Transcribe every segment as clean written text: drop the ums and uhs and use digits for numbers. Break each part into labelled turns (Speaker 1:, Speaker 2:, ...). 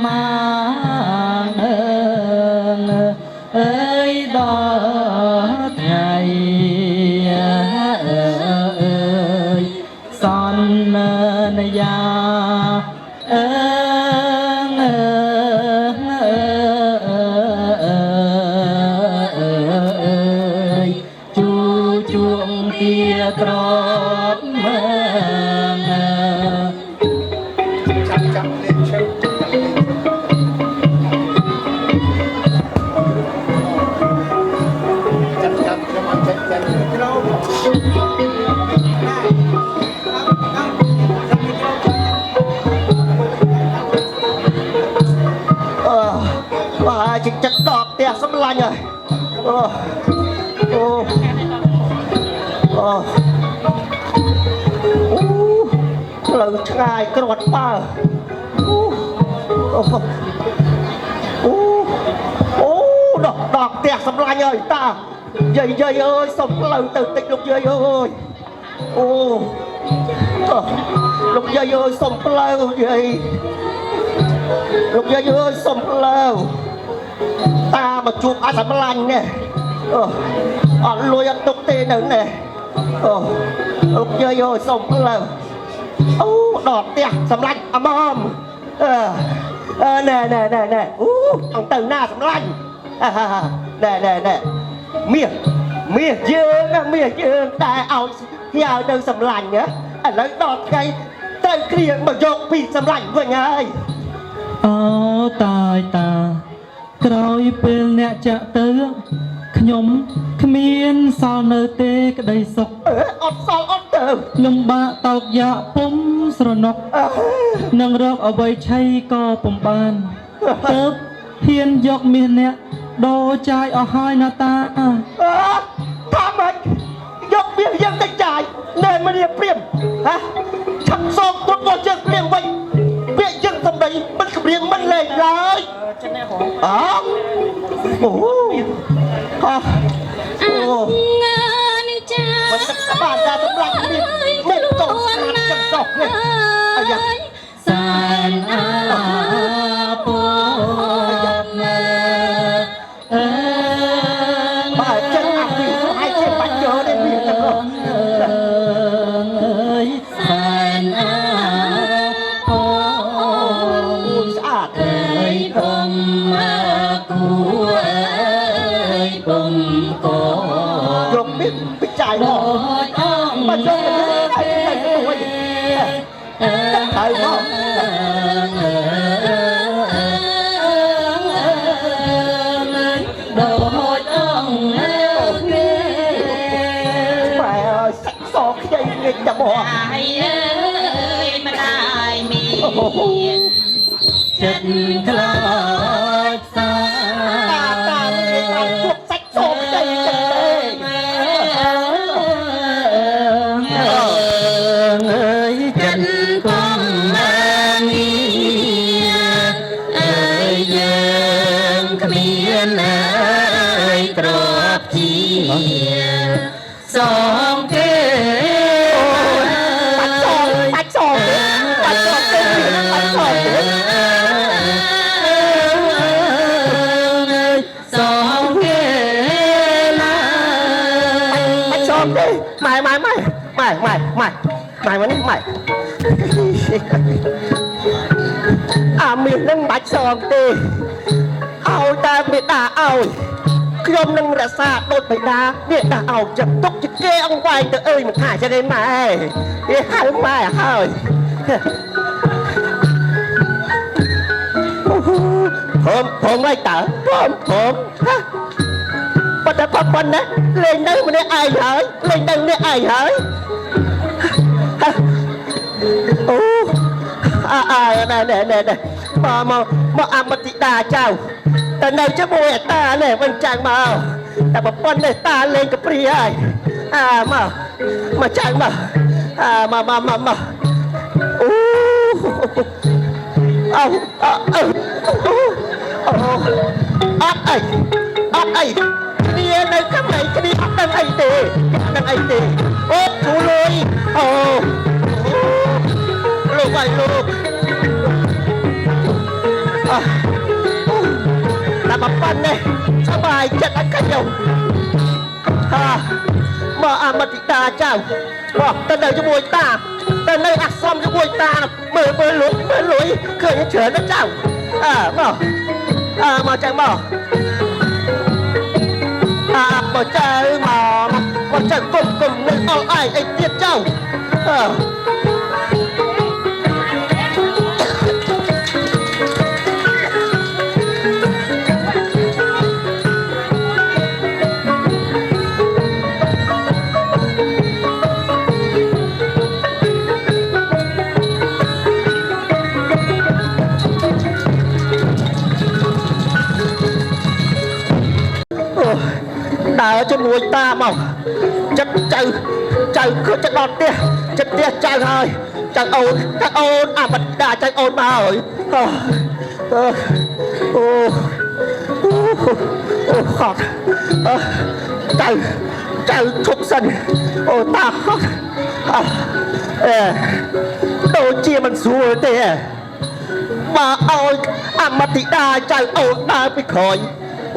Speaker 1: មាអើយដល់ថ្ងៃសន្យាជួងទាក្រមើចាំលេងឈើចាំខ្ញុំអត់ចេះក្រោមបាទចិត្តដកផ្ទះសម្លាញ់ហើយផ្លូវឆ្ងាយក្រាត់បើដកផ្ទះសម្លាញ់ហើយតាយាយអើយសុំផ្លូវទៅតិចលោកយាយអើយលោកយាយអើយសុំផ្លូវយាយលោកយាយអើយសុំផ្លូវតាមកជួបអត់សម្លាញ់នេះអត់លួយអត់ទុកទេនៅនេះលោកយាយអើយសុំផ្លូវដកផ្ទះសម្លាញ់អមណែអង្គទៅណាសម្លាញ់ណែមាសយើងតែឲ្យញ៉ាវនៅសម្លាញ់ឥឡូវដល់ថ្ងៃត្រូវគ្នាមកយកពីសម្លាញ់វិញហើយតាក្រោយពេលអ្នកចាក់ទៅខ្ញុំគ្មានសល់នៅទេក្តីសុខអត់សល់អត់ទៅលំបាកតោកយ៉ាក់ពុំស្រណុកនឹងរកអ្វីឆៃក៏ពុំបានទៅហ៊ានយកមាសអ្នកដូរចាយអស់ហើយណាតាថាម៉េចយកមាសយើងទៅចាយណែមនីព្រាមឆាប់សងទុនរបស់យើងព្រាមវិញពាក្យយើងសំដីមិនគម្រាមមិនលេងឡើយចឹងណាហ៎នេះចាមិនទឹកក្បាលតាសម្រាប់នេះមិនតោស្មាត់ចឹងសោះនេះអាយ៉ាសានពបាទចឹងអាពីឲ្យជាបាច់យកនេះមានទាំងនោះសានស្អាតពុំគួពុំក៏យកនេះពិចារណាមកយកទៅមួយហើយមកដូចអង្គបែសាច់សខ្ចីងាយតែមកអាយអើយមិនអាយមានចិត្តខ្លាចសាតានេះបានជួបសាច់សខ្ចីចឹងទេចិត្តកុំយើងគ្មានក្របជាសងគេបាច់សងទេបាច់សងទេសងគេណាបាច់សងទេម៉ែមកនេះម៉ែអាមាននឹងបាច់សងទេឲ្យតែមេដាឲ្យខ្ញុំនឹងរក្សាដូចបិតានេះដាក់ឲ្យចិត្តទុកជាគេអង្វាយទៅអើយមិនថាចឹងឯងម៉ែហៅម៉ែហើយព្រមហើយតើព្រមប៉ុន្តែប៉ុណ្ណាលេងនៅម្នាក់ឯងហើយលេងនៅម្នាក់ឯងហើយណែមកអមតិតាចៅតែនៅជាមួយតានេះវិញចាញ់មកតែប្រពន្ធនេះតាលេងកព្រាហើយមកចាញ់មកមកអត់អីគ្នានៅកន្លែងគ្នាអត់ដឹងអីទេអូធូលុយលោក នេះសប្បាយចិត្តអត់ខ្ញុំមកអមតិតាចៅមកទៅនៅជាមួយតាទៅនៅអាស្រមជាមួយតាមើលលុយឃើញច្រើនណាស់ចៅមកចៅមកមកចៅមកចៅគុំនឹងអស់អីទៀតចៅដើរជាមួយតាមកចិត្តចៅគឺចិត្តដល់ផ្ទះចិត្តផ្ទះចៅហើយចៅអូនអបតាចៅអូនមកហើយអូខត់ចៅឈប់សិនអូតាខត់ដូចជាមិនស្រួលទេមកឲ្យអមតិតាចៅអូនដើរពីក្រោយ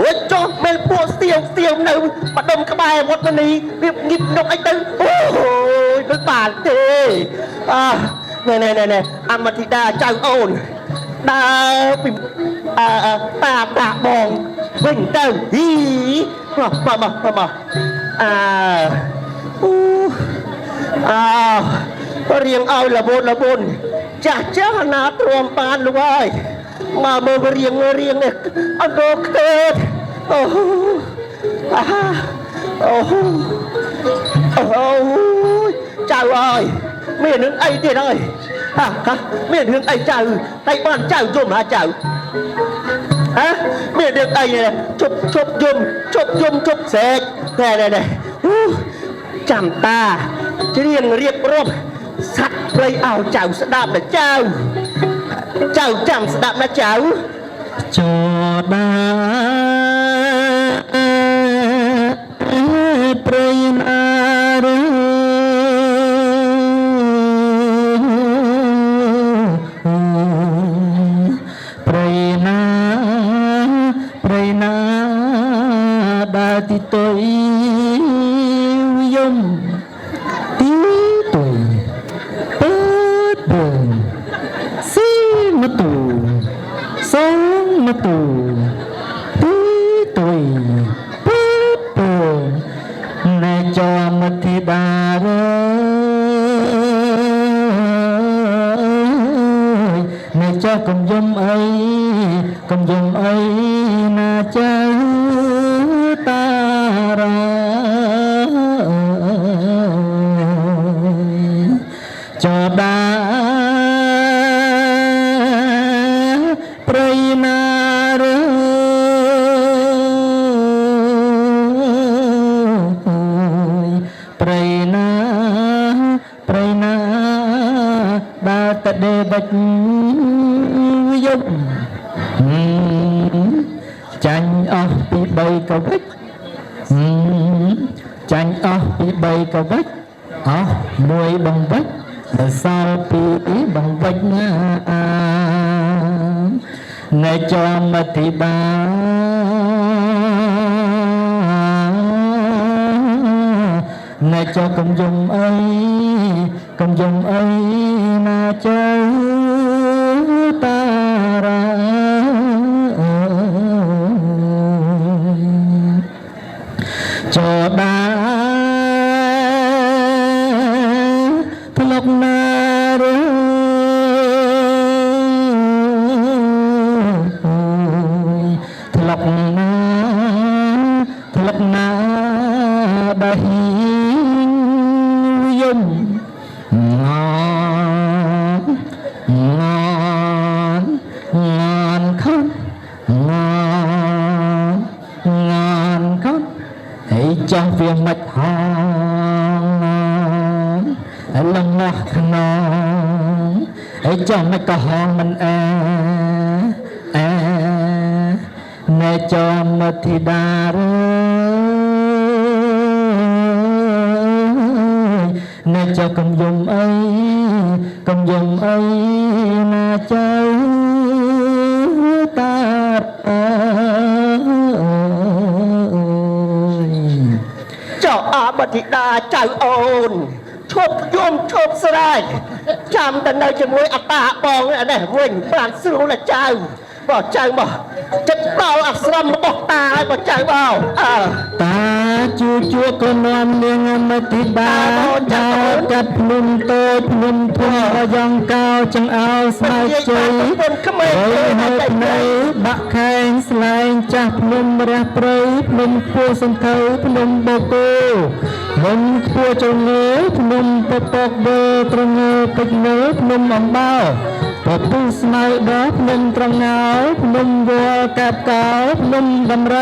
Speaker 1: អូចុះមេលពួកស្ទៀវនៅបដុំក្បែរវត្តនីវាងឹបនំអីទៅអូយមិនបានទេណែអមតិតាចៅអូនដើរពីតាបងវិញទៅហ៊ីមករៀងឲ្យលវនចាស់ណាទ្រាំបានលោកអើយមកមើលរៀងនេះអត់រកកើតអូចៅអើយមានរឿងអីទៀតអើយមានរឿងអីចៅតែបានចៅយំហ่าចៅមានរឿងអីជប់យំជប់សេកណែចាំតាច្រៀងរៀបរាប់សัตว์ព្រៃឲ្យចៅស្ដាប់ណាចៅចាំស្ដាប់ណាចៅចដាព្រៃណាឬព្រៃណាដើរទីតុយយំទីតុយปืดเดินซีมาตูสองมาตูตีตุยปืดเดินในจอมธิดาในจอกำยมไอนาเจ้าตาราจอดาปรายนาเรปรายนาดาตะเดบัจยมចាញ់អស់ពី3កវិចចាញ់អស់ពី3កវិចអស់មួយបង្វិចដល់សល់ពីបង្វិចណានៃចោមតិបានៃចោកំយំអីណាចៅតារាចដាធ្លុកណាឬធ្លុកណាដៃយំងន់ខំហើយចង់វាមិនហងលងោះខ្នងហើយចង់មិនក៏ហងមិនណែចោមធីតារណែចោកំយំអីណាចៅតា ธิดาเจ้าโอนชบยมชบสลายจำแต่ในจะมวยอัตาบองเนี่ยเว่งปานสู้ละเจ้าบอกเจ้าบอกจะเป่าอักษรมาบอกตาบอกเจ้าบอก
Speaker 2: ตาจูจูก็นอนเลี้ยงอมติบาดากัดนุ่มโตนุ่มทุ่งยังเก่าจังเอาสายใจโอ้ยเหตุไหนบักแข่งสลายจับนุ่มระปรยนุ่มพัวสันเทอนุ่มโบโก้นุ่มพัวจงเงยนุ่มปปอกเบอตรงเงยปิดเงยนุ่มอ่ำเบาปปุสมัยดอกนุ่มตรงเงานุ่มวัวกับเก่านุ่มดำไร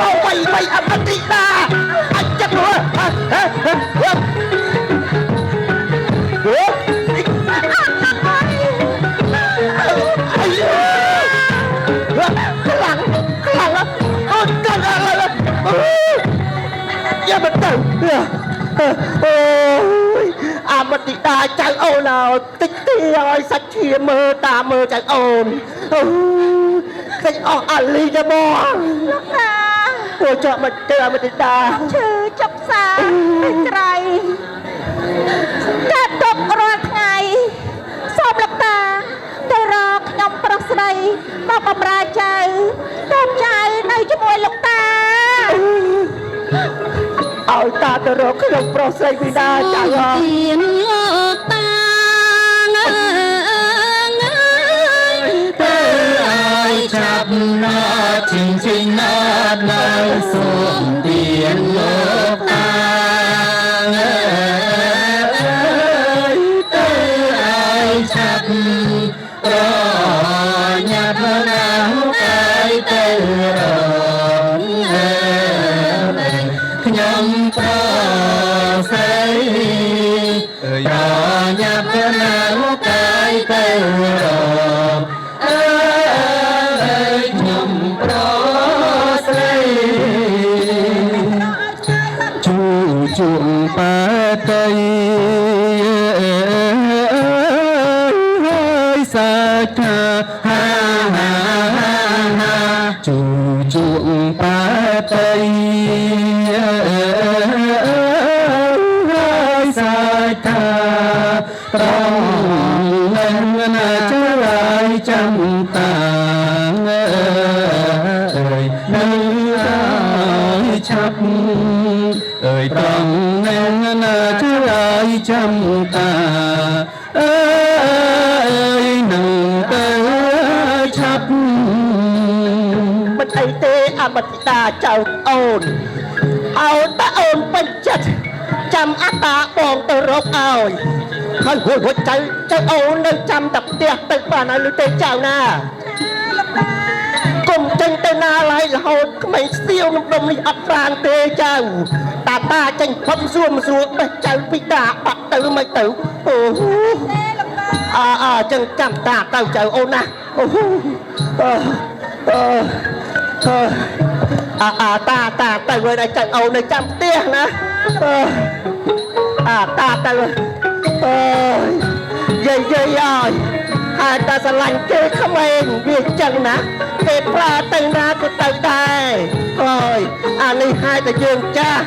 Speaker 1: เอาไปอมติดาอันจะหัวอย่ามาตื่นโอ้ยอามติดาใจโอนเอาติ๊กเตี้ยไอ้สัตว์เชียมือตามือใจโอนใครออกอันลีจะมองตัวเจาะมันเจอมันติดาชื่อจับสาเป็นไกรการตกรอดไงสอบหลักตาแต่รอขยมปรสไลมาบำราใจต้นใจในจมูกหลักตาเอาตาตรกขยมปรสไลวิดาจังหวะตา
Speaker 2: จับนาชิงชิงนาในส่วนเดียนโลกตาเตยจับรอหยัดหนาวใจเตยรอ ខ្ញុំប្រស្រីជួងបាតីហើយសាខាហាជួងបាតីហើយសាខាត្រង់នឹងណាចរាយចាំតានឹងឆាប់អើយត្រង់នឹងណាចរាយចាំតាអើយនឹងទៅឆាប់
Speaker 1: មិនអីទេអមតិតាចៅអូនឲ្យតាអូនពេញចិត្តចាំអត្តាបងទៅរកឲ្យហើយហួចចៅអូននៅចាំតែផ្ទះទៅបានហើយឬទេចៅណាគុំចេញទៅណាឡើយរហូតក្មេងស្ទាវនឹងដុំនេះអត់បានទេចៅតាចេញផុតសួរបេះចៅពីតាបាត់ទៅមិនទៅអូចឹងចាំតាទៅចៅអូនណាតាទៅវិញឲ្យចៅអូននៅចាំផ្ទះណាតាទៅយាយឲ្យហើយតាស្រឡាញ់គេក្មេងវាចឹងណាគេប្រើទៅណាក៏ទៅដែរអើយអានេះហើយតែយើងចាស់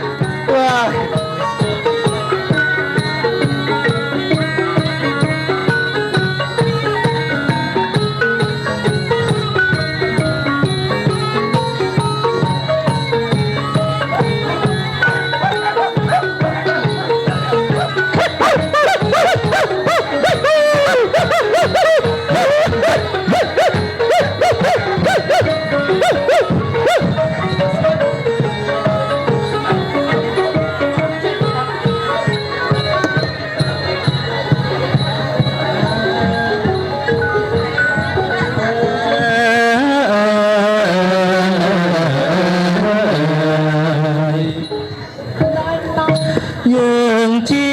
Speaker 2: យើងជា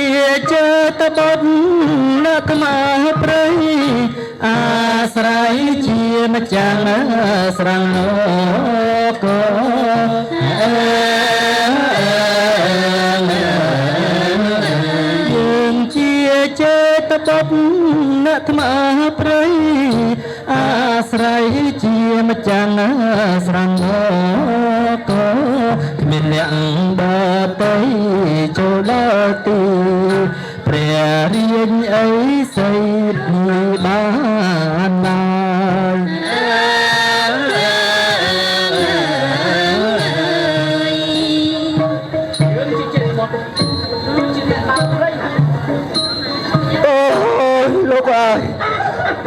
Speaker 2: ចេតបុត្រនៅក្បែរព្រៃអាស្រ័យជាម្ចាស់ស្រងក៏យើងជាចេតបុត្រនៅក្បែរព្រៃអាស្រ័យជាម្ចាស់ស្រងក៏គ្មានអ្នកដទៃចូលដល់ទីព្រះរាជអីសីនេះបានឡើយ
Speaker 1: លោកអើយ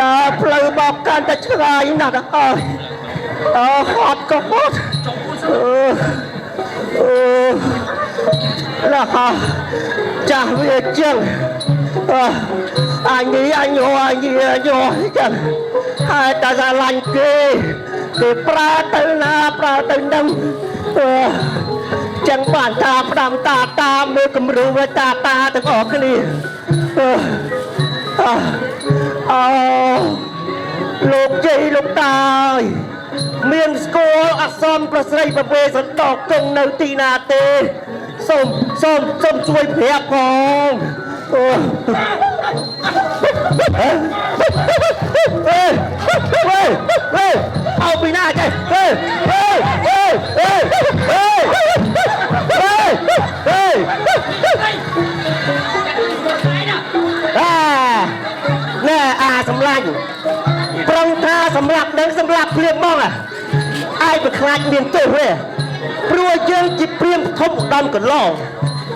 Speaker 1: ដើរផ្លូវបោកកាន់តែឆ្ងាយណាស់អើយហត់ក៏ហត់là ha cha về chân anh đi anh vô chân hai ta ra lành kê để pra tới năm chân bản ta đam ta mê cầm rượu với ta từng ở cái này lục dây lục tài miền school ở sonประสริประเวศตอกกงនៅទីណាទេសូមជួយប្រាប់ផងเอาពីណាចេះណែអាសម្លាញ់ប្រងថាសម្រាប់នឹងសម្រាប់ព្រាមមកអាយប្រខ្លាចមានទោសទេព្រោះយើងជាព្រាមធំដំកន្លង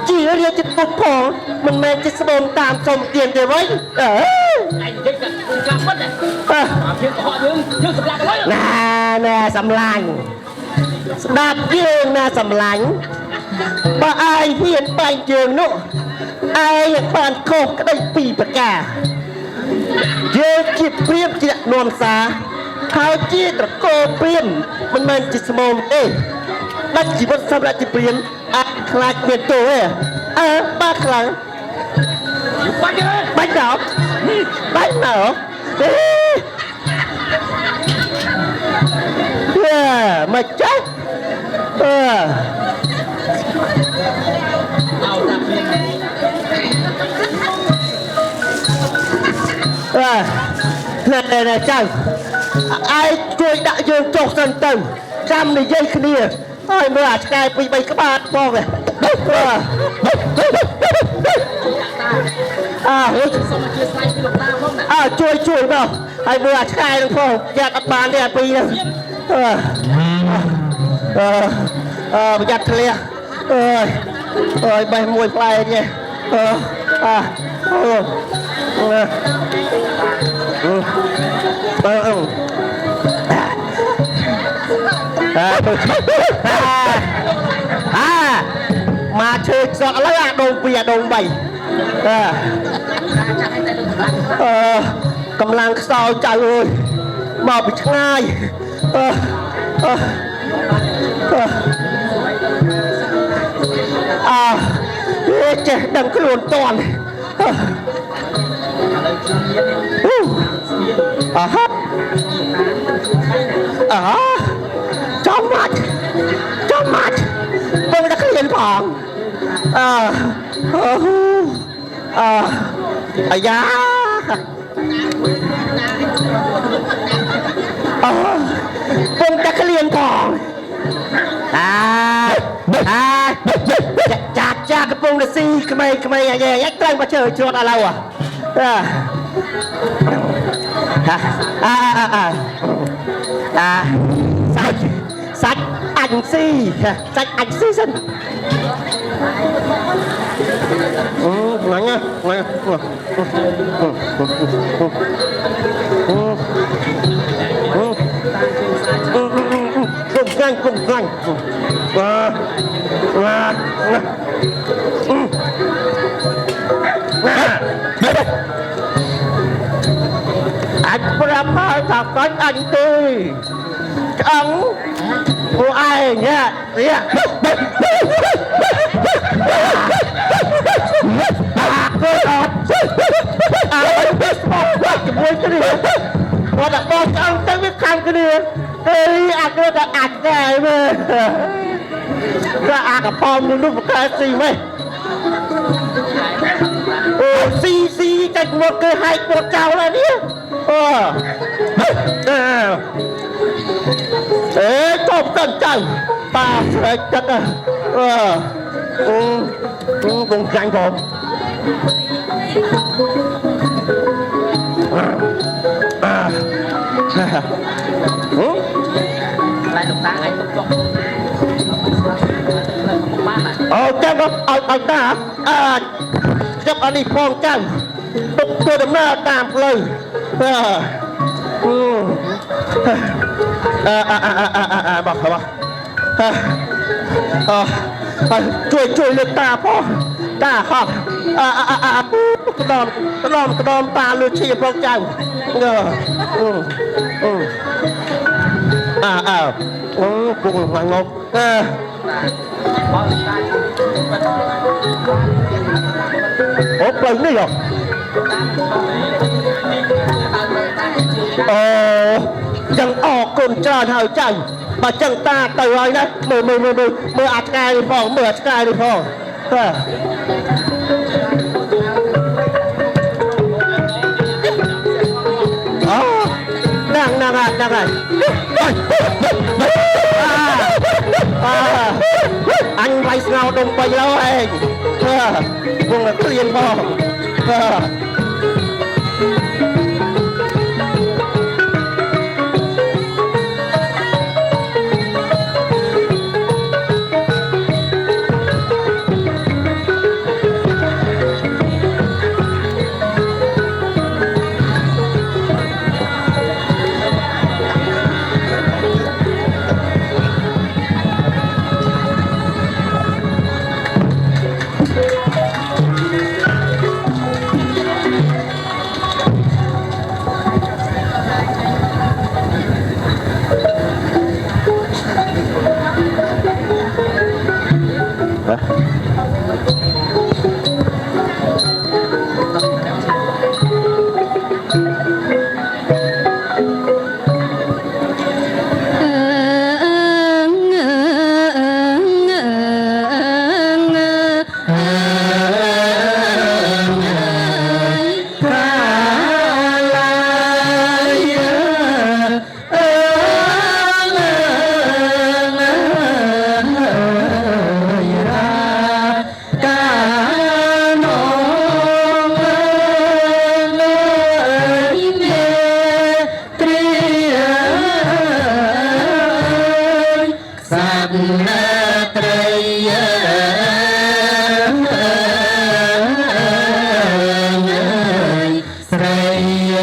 Speaker 1: ជារៀបជាពុកផងមិនមែនជាស្បូនតាមសុំទៀនទេវិញអើឯងនិយាយតែខ្លាំងមិនទេព្រាមកុហកយើងសម្លាប់ហើយណែសម្លាញ់ស្ដាប់យើងណាសម្លាញ់បើអាយហ៊ានបែកយើងនោះឯងបានខុសក្តីពីប្រការយើងជាព្រាមជានាំសារហើយជាត្រកូលព្រាមមិនមែនជាស្មោមទេដាច់ជីវិតសម្រាប់ជាព្រាមអាចខ្លាចមានទោសទេបាក់ខ្លាំងបាច់ដល់ mà chết nè chàng aiជួយដាក់យើងចុះសិនទៅចាំនិយាយគ្នាហើយមើលអាឆ្កែពី3ក្បាលផងអើជួយមកហើយមើលអាឆ្កែនឹងផងយ៉ាត់អត់បានទេអាពីរហ្នឹងប្រយ័ត្នធ្លាក់អើយបេះមួយផ្លែនេះมาเชิญสอกแล้วอะโดนเปียโดนใบกำลังเศร้าใจเลยมาไปง่ายเจ๊ดังขลุ่นตอนจอมมัดเป็นนักเรียนของอายาเป็นนักเรียนของจากกระโปรงละซี่ทำไมยักษ์ใกล้มาเชิญชวนอะไรวะsách anh si sách anh si xin ngon nha cùng ngon anh berapa takkan anh tươi ông của ai nha có đặt bom ông tới biết khăn cái đi ê ăn cái đó ăn cái mà ra ăn cả bom luôn một cái gì mày xì cạnh một cái hai một cháu là đi ê không cần chẳng ta sẽ chắc cùng tranhผม
Speaker 3: lại lục ta anh lục chọn
Speaker 1: chắc ông ta chắc anh đi phong chẳng tôi đâm ra tạm lờiบอกเขาว่าช่วยเลือกตาพ่อตาครับกระดอมตาเลือดชีพพวกเจ้าปุ้งหลังงกโอ้ปล่อยนี่หรอยังออกกลจานหายใจมาจังตาเตยนะมืออัดกายพอมืออัดกายพอนั่งอันไรเงาดงไปแล้วเองพวกนักเรียนพอ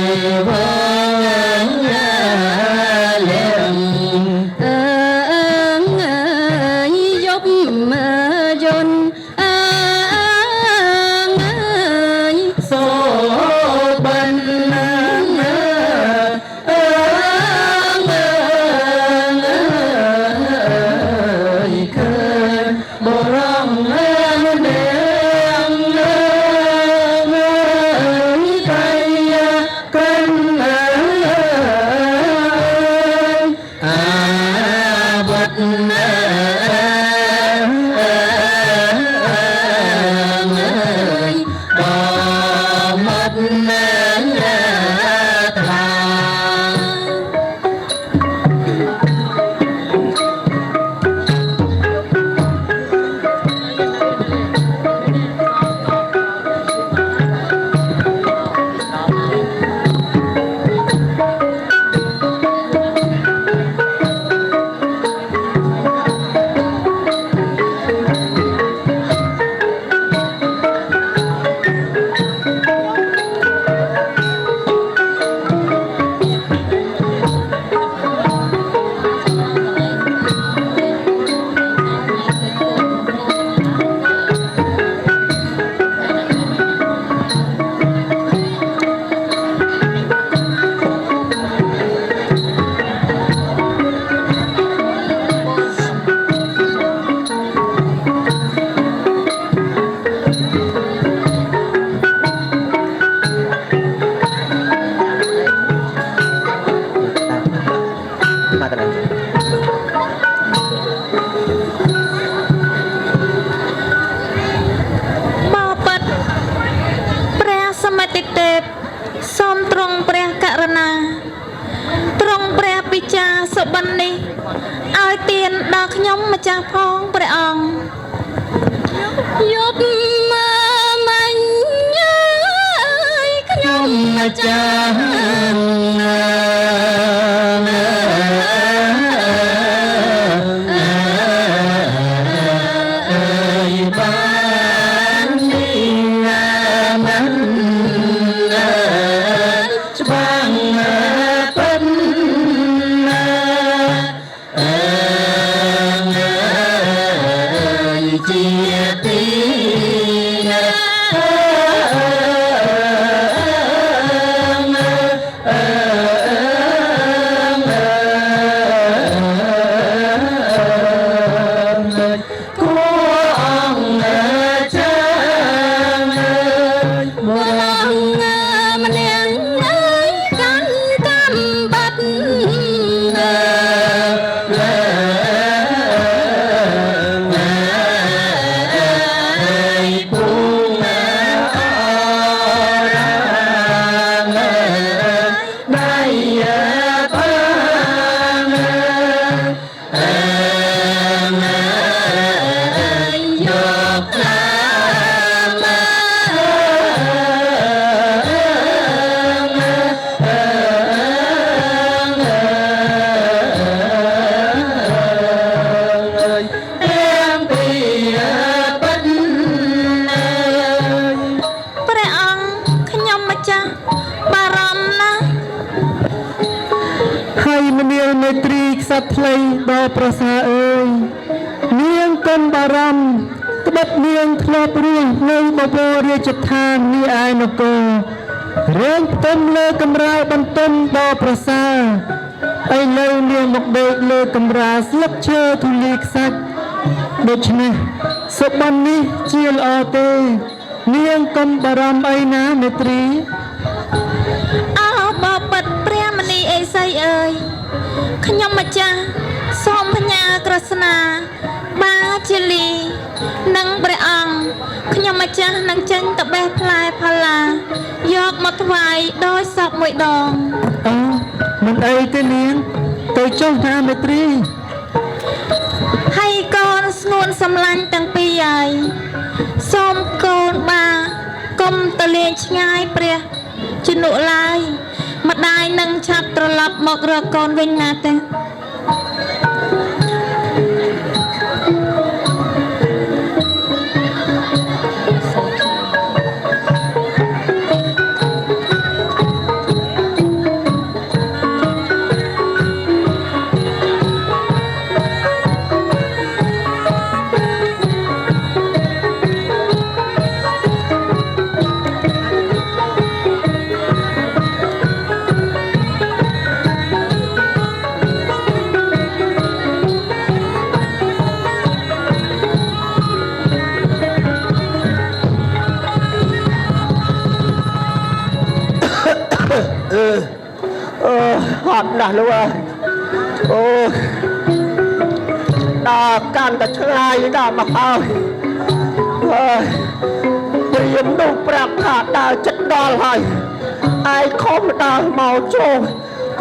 Speaker 2: អ
Speaker 1: ហត់ណាស់លោកអើយអូដល់កាន់តែឆ្ងាយដល់មកហើយព្រាមនោះប្រាប់ថាដើរចិត្តដល់ហើយឯងខំដើរមកចូល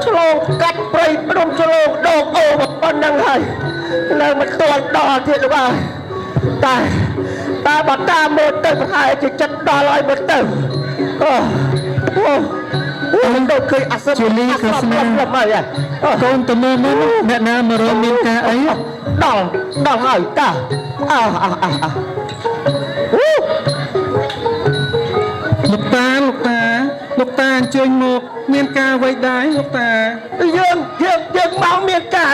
Speaker 1: ឆ្លងកាត់ព្រៃភ្នំឆ្លងដងអូប៉ុណ្ណឹងហើយនៅមិនទាន់ដល់ទៀតលោកអើយតែបើតាមមើលទៅប្រហែលជាចិត្តដល់ហើយមើលទៅមិនដូចឃើញអាសន្ន
Speaker 2: ជូលីក៏ស្នាកូនទៅមើលមកអ្នកណាមករមមានការអី
Speaker 1: ដល់ហើយតា
Speaker 2: លោកតាអញ្ជើញមកមានការអ្វីដែរលោកតា
Speaker 1: យើងមកមានការ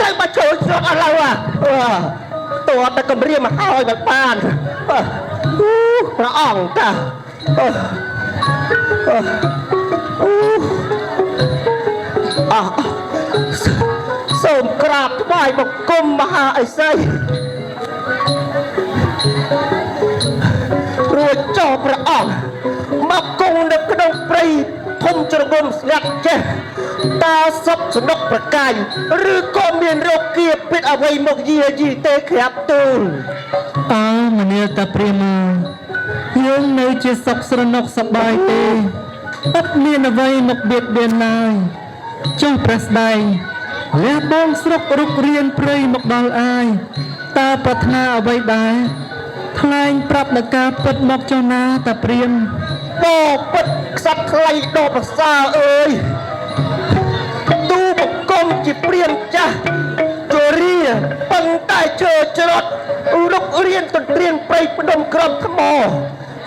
Speaker 1: ទៅមកជួយស្រុកឥឡូវតើតែគម្រាមមកឲ្យមកបានព្រះអង្គតាសូមក្រាបថ្វាយបង្គំមហាឥសីរួចចោលព្រះអង្គមកគង់នៅក្នុងព្រៃធំជ្រងំស្ងាត់ចេះតើសពសនុកប្រកាយឬក៏មានរោគគាពិតអ្វីមកយាយីទេក្រាបទូល
Speaker 2: មនាលតាព្រាហ្មណ៍យើងនៅជាសុខស្រណុកសប្បាយទេអត់មានអ្វីមកបៀតបៀនឡើយចុះព្រះស្ដែងលះបងស្រុករុករៀនព្រៃមកដល់អាយតើប្រាថ្នាអ្វីដែរថ្លែងប្រាប់ដល់ការពិតមកចុះណាតាព្រាហ្មណ៍
Speaker 1: បពិតខ្សាត់ថ្លៃដល់ប្រសើរអើយទូបង្គំជាព្រាហ្មណ៍ចាស់ជរាពឹងតែជើច្រត់រុករៀនទន្ទ្រានព្រៃផ្ដុំក្រំថ្ម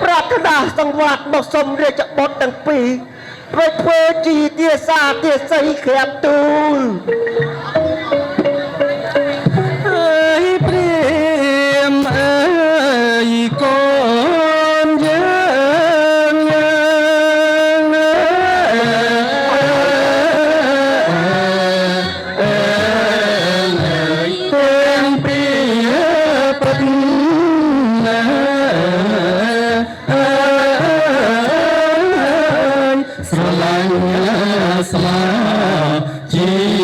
Speaker 1: ប្រាថ្នាសង្វាតមកសុំរាជបុត្រទាំងពីរព្រោះធ្វើជាទាសាទាស័យក្រាបទូល
Speaker 2: អើយព្រាហ្មណ៍អើយកូនយើងទាំងព្រាប្រតិស្រឡាញ់ស្មាជា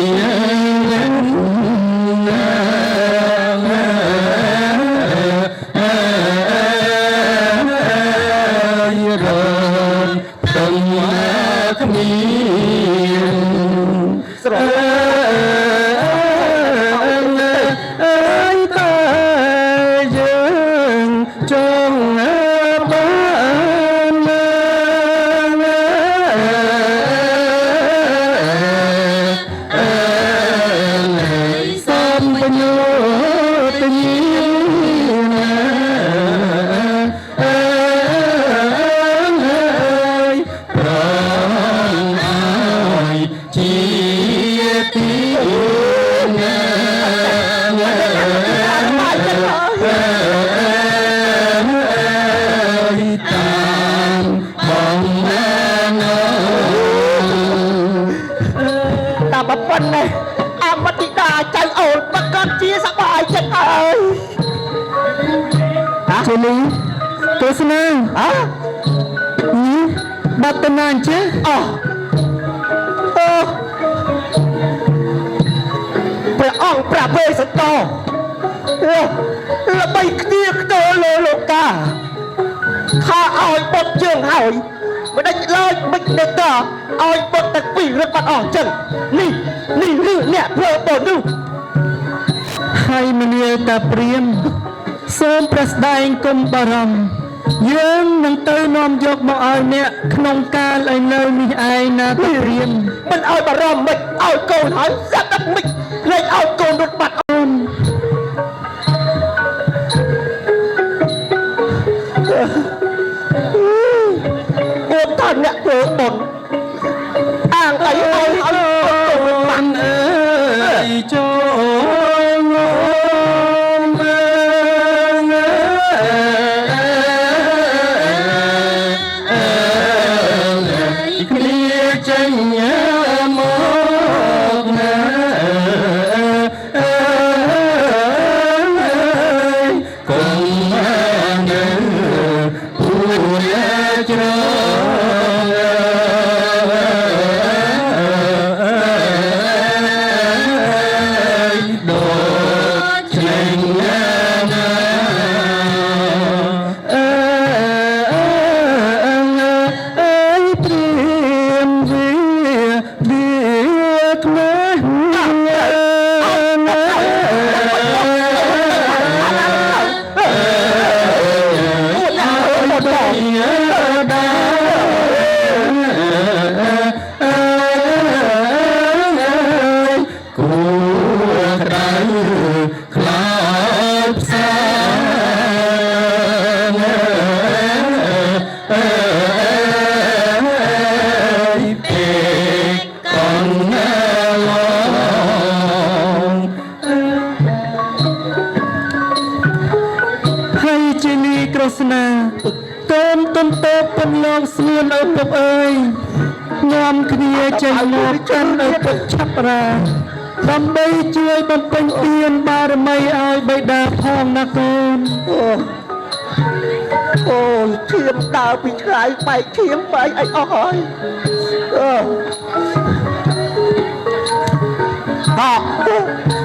Speaker 1: ប៉ុណ្ណេះអមតិតាចៅអូនប្រកាសជាសប្បាយចិត្តហើយ
Speaker 2: ជូលីទស្សនាបាត់ទៅណាអញ្ចឹង
Speaker 1: ព្រះអង្គប្រាប់វេសន្តរល្បីគ្នាខ្ទើលើលោកតាថាឲ្យបុតជើងហើយមិនដេចឡើយមិនដេចតឲ្យបុតទាំងពីររត់បាត់អស់ចឹងនេះឬអ្នកធ្វើបុតនោះ
Speaker 2: ហើយមនាលតាព្រាហ្មណ៍សូមព្រះស្ដែងគុំបារម្ភយើងនឹងទៅនាំយកមកឲ្យអ្នកក្នុងកាលឲ្យនៅនេះឯងណាតាព្រាហ្មណ៍
Speaker 1: មិនឲ្យបារម្ភមិនឲ្យកូនហើយសាប់ដាក់មិនលែងឲ្យកូនរត់បាត់អូនថាអ្នកធ្វើបុណ្យអាងអីឲ្យកូនបាន
Speaker 2: អើយចូលងំគ្នាចេញមកណាកុំនៅពួនច្រ មកកាន់ឪពុកឆាប់រាដើម្បីជួយបំពេញទានបារមីឲ្យបិតាផងណាកូន
Speaker 1: អូឈាមដើរពីឆ្ងាយបែកឈាមបែកអីអស់ហើយ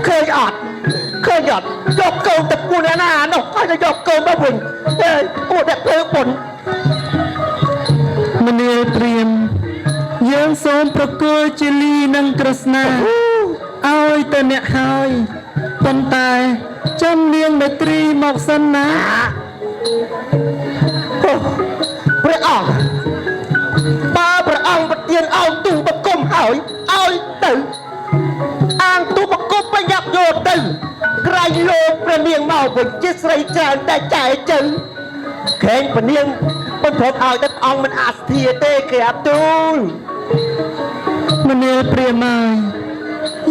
Speaker 1: ឃើញអត់យកកូនទៅគូនណានោះឲ្យទៅយកកូនមកវិញអូដាក់ធ្វើបុណ្យ
Speaker 2: មនាលព្រាមយើងសូមប្រគល់ជាលីនិងក្រស្នាឲ្យទៅអ្នកហើយប៉ុន្តែចាំនាងមេត្រីមកសិនណា
Speaker 1: ព្រះអង្គបើព្រះអង្គប្រទានឲ្យទូបង្គំហើយឲ្យទៅអាងទូបង្គំប្រញាប់យកទៅក្រៃលោកព្រះនាងមកវិញជាស្រីច្រើនតែចែកទៅខេងព្រះនាងមិនព្រមឲ្យទៅអង្គមិនអាស្ធាទេក្រាបទូល
Speaker 2: មនាលព្រាមហើយ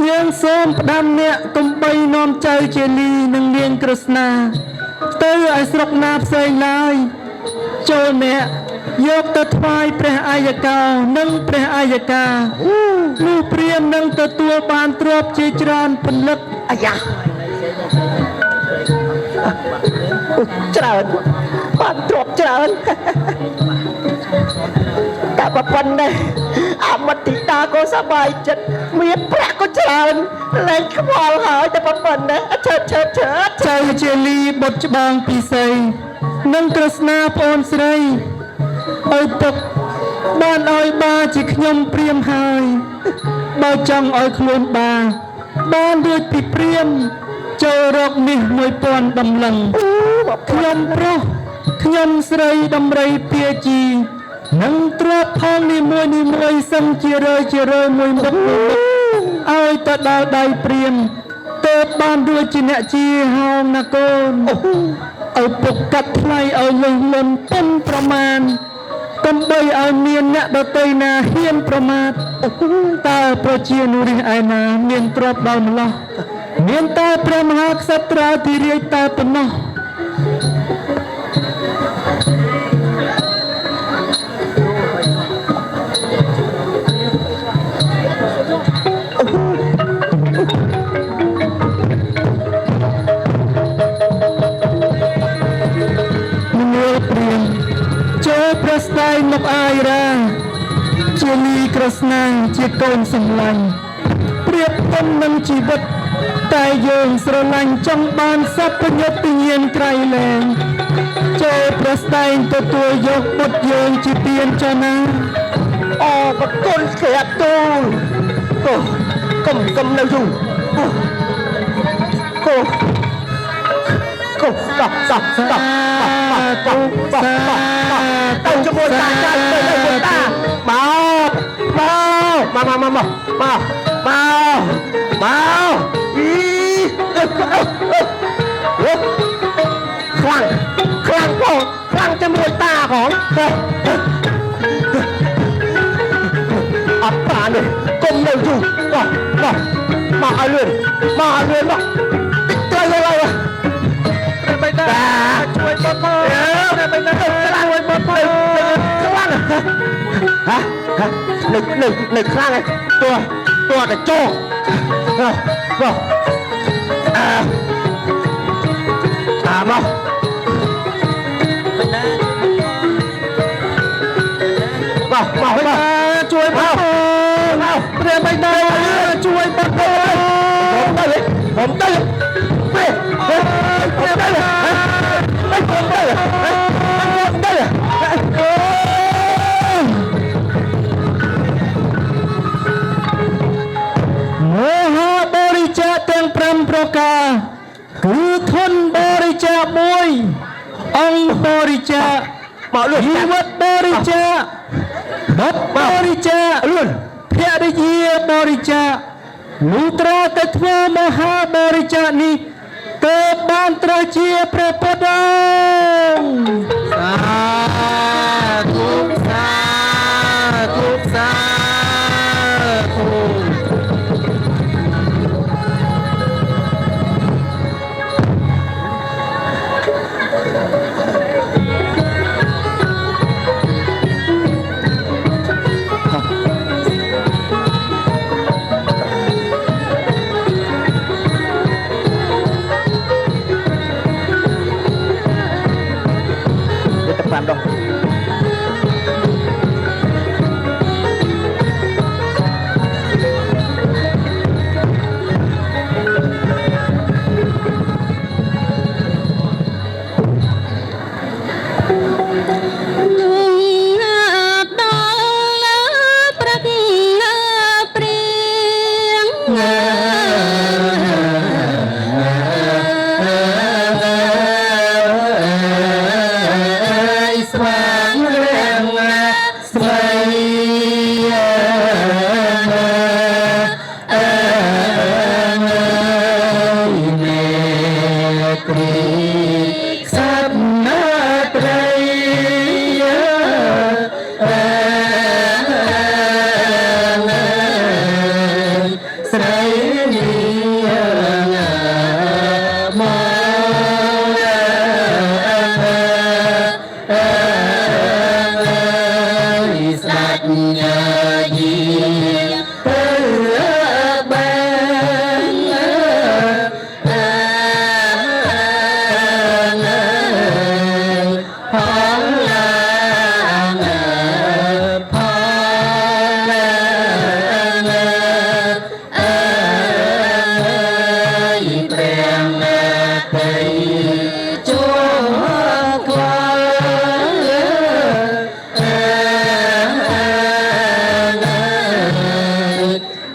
Speaker 2: យើងសូមផ្ដាំអ្នកកុំបីនាំចៅជាលីនិងនាងក្រស្នាទៅឲ្យស្រុកណាផ្សេងឡើយចូលអ្នកយកទៅថ្វាយព្រះអាយកោនិងព្រះអាយកានោះព្រាមនឹងទទួលបានទ្រព្យជាច្រើនពលិក
Speaker 1: អាយ៉ាច្រើនបានទ្រព្យច្រើនតែប៉ុណ្ណេះអមតិតាក៏សប្បាយចិត្តមានប្រាក់ក៏ច្រើនលែងខ្វល់ហើយតែប៉ុណ្ណេះឆើត
Speaker 2: ចៅជាលីបុត្រច្បងពិសីនិងក្រស្នាប្អូនស្រីឪពុកបានឲ្យបាជាខ្ញុំព្រាមហើយបើចង់ឲ្យខ្លួនបានរួចពីព្រាមចូលរកមាស 1000 ដំឡឹងខ្ញុំប្រុសខ្ញុំស្រីដំរីពាជីនឹងទ្រព្យផងនីមួយសឹងជារើមួយមុខឲ្យទៅដល់ដៃព្រាមទើបបានរួចជាអ្នកជាហោមណាកូនឪពុកកាត់ថ្លៃឲ្យលុះលន់ប៉ុនប្រមាណកុំបីឲ្យមានអ្នកដទៃណាហ៊ានប្រមាថតើប្រជានុរាស្ត្រឯណាមានទ្រព្យដល់ម្លោះមានតែព្រះមហាក្សត្រាធិរាជតែប៉ុណ្ណោះ ចូលព្រះស្ដាយមកអាយរាជាលីក្រស្នាជាកូនសម្លាញ់ព្រៀបទុំនឹងជីវិតតែយើងស្រឡាញ់ចង់បានសព្វញ្ញត្តិញាណក្រៃលែងចូលព្រះស្ដាយទទួលយកបុត្រយើងជាទានចណា
Speaker 1: អូបកូនក្រាបទូលកុំនៅយូរកុំស្ដាប់ទៅជាមួយតាចាស់ទៅជាមួយតាមកអីខ្លាំងផងខ្លាំងជាមួយតាផងអត់បានទេកុំនៅយូរមកឲ្យលឿនមកទៅហើយបេតាជួយបបបេតាជួយបបខ្លាំងនៅខ្លាំងតួតែចោមកជួយបបព្រះបេតាជួយបបผมទៅ
Speaker 2: បរិច្ចាគទាំង5ប្រការគឺធនបរិច្ចាគ1អង្គបរិច្ចាគជីវិតបរិច្ចាគបុត្របរិច្ចាគភរិយាបរិច្ចាគលុះត្រាតែធ្វើមហាបរិច្ចាគនេះទើបបានត្រឹមជាព្រះពុទ្ធអង្គសាធុ
Speaker 1: អ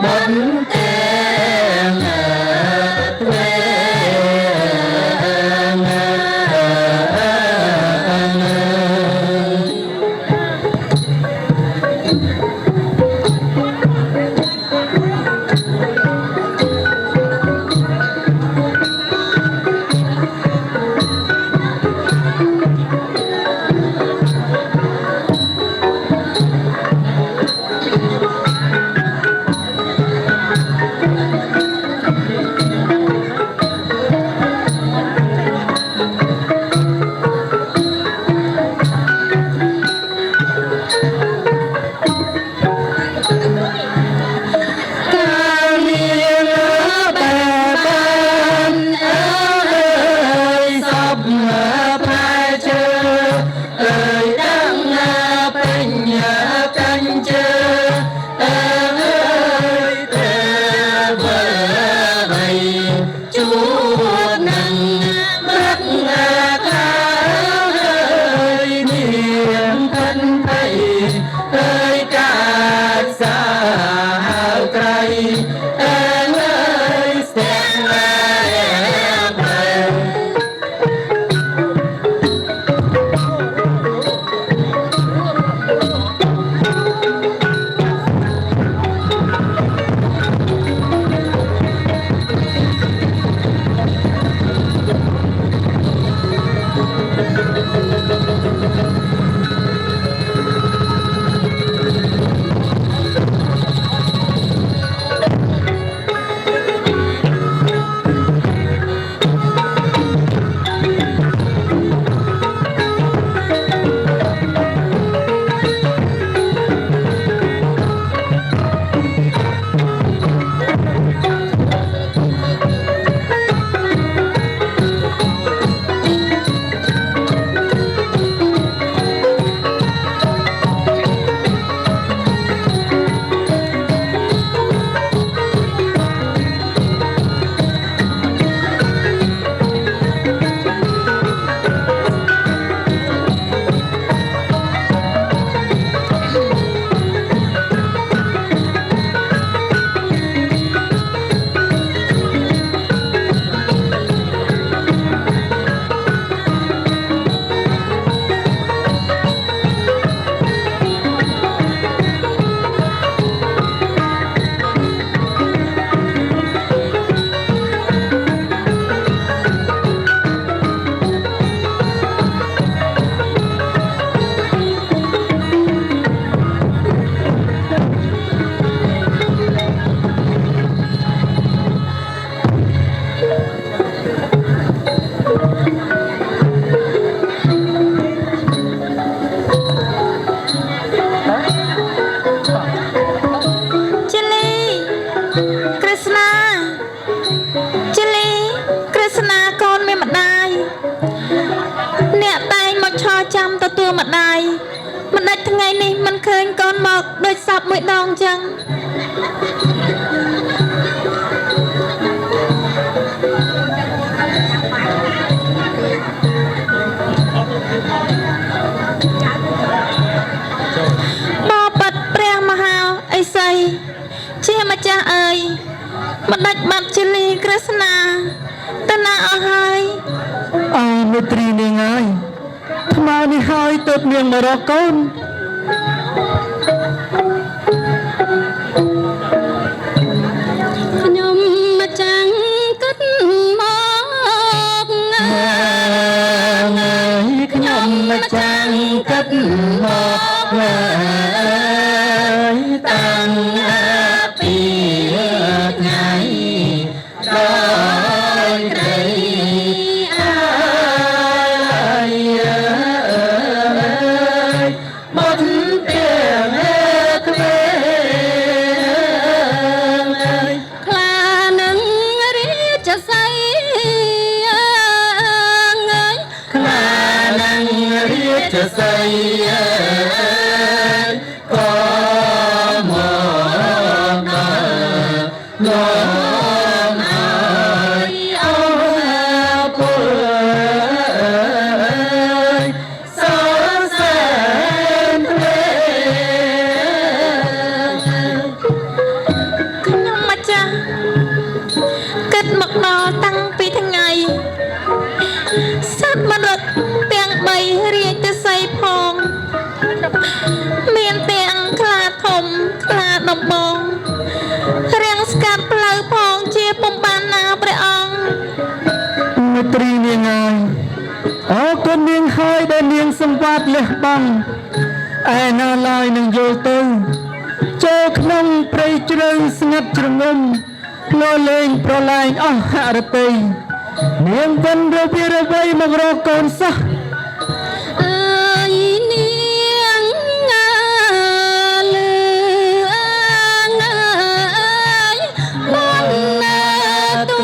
Speaker 2: bánh đèn
Speaker 4: ម្ដាយមិនដាច់ថ្ងៃនេះមិនឃើញកូនមកដូចសពមួយដងចឹងបបិទ្ធព្រះមហាឥសីជាម្ចាស់អើយមិនដាច់បាត់ជាលីក្រស្នាទៅណាអស់ហើយ
Speaker 2: មេត្រីនាងហើយថ្មនេះហើយទៅនាងមករកកូន
Speaker 4: ខ្ញុំមកចាំងគិតមក
Speaker 2: ខ្ញុំមកចាំងគិតមកតាំងពីថ្ងៃដោយក្តីស្អីក៏មកដល់នាំឲ្យអស់ពលសរសើរ វត្តលះបង់ឯណាឡើយនឹងយល់ទៅចូលក្នុងព្រៃជ្រៅស្ងាត់ជ្រងំលោលេងប្រឡែងអស់ហរតីនាងវិនរវិរវៃមករកកូនសោះ
Speaker 4: អើយនាងលើបងណាទូ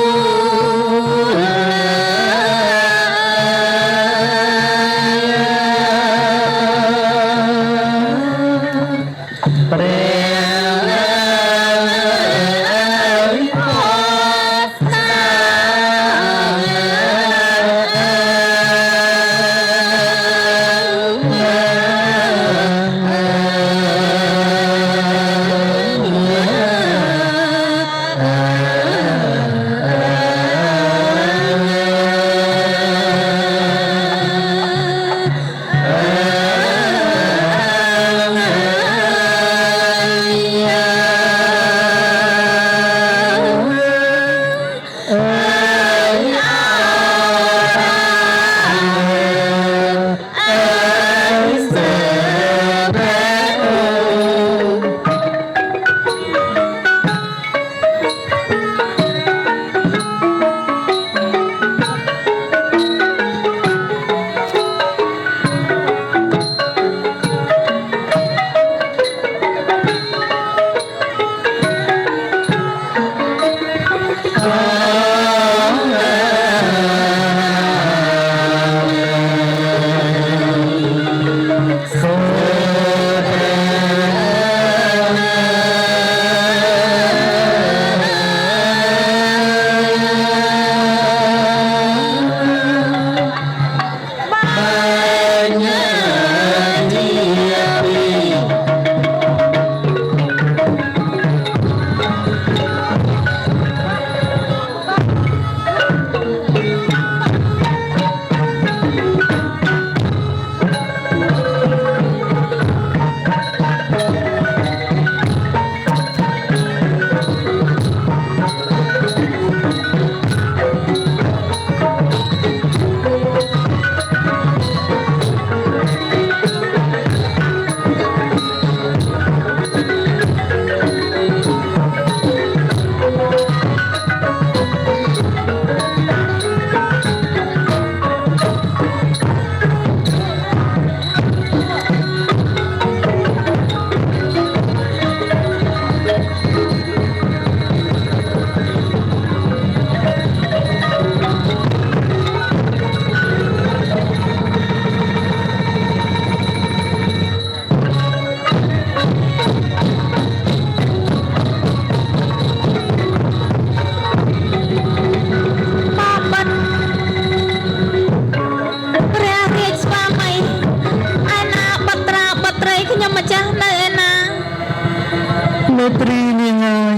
Speaker 2: ត្រីនាងហើយ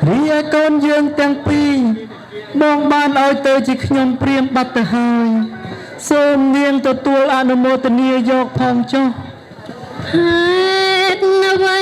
Speaker 2: រីឯកូនយើងទាំងពីរបងបានឲ្យទៅជាខ្ញុំព្រាមបាត់ទៅហើយសូមនាងទទួលអនុមោទនាយកផងចុះ
Speaker 4: ហេតុអ្វី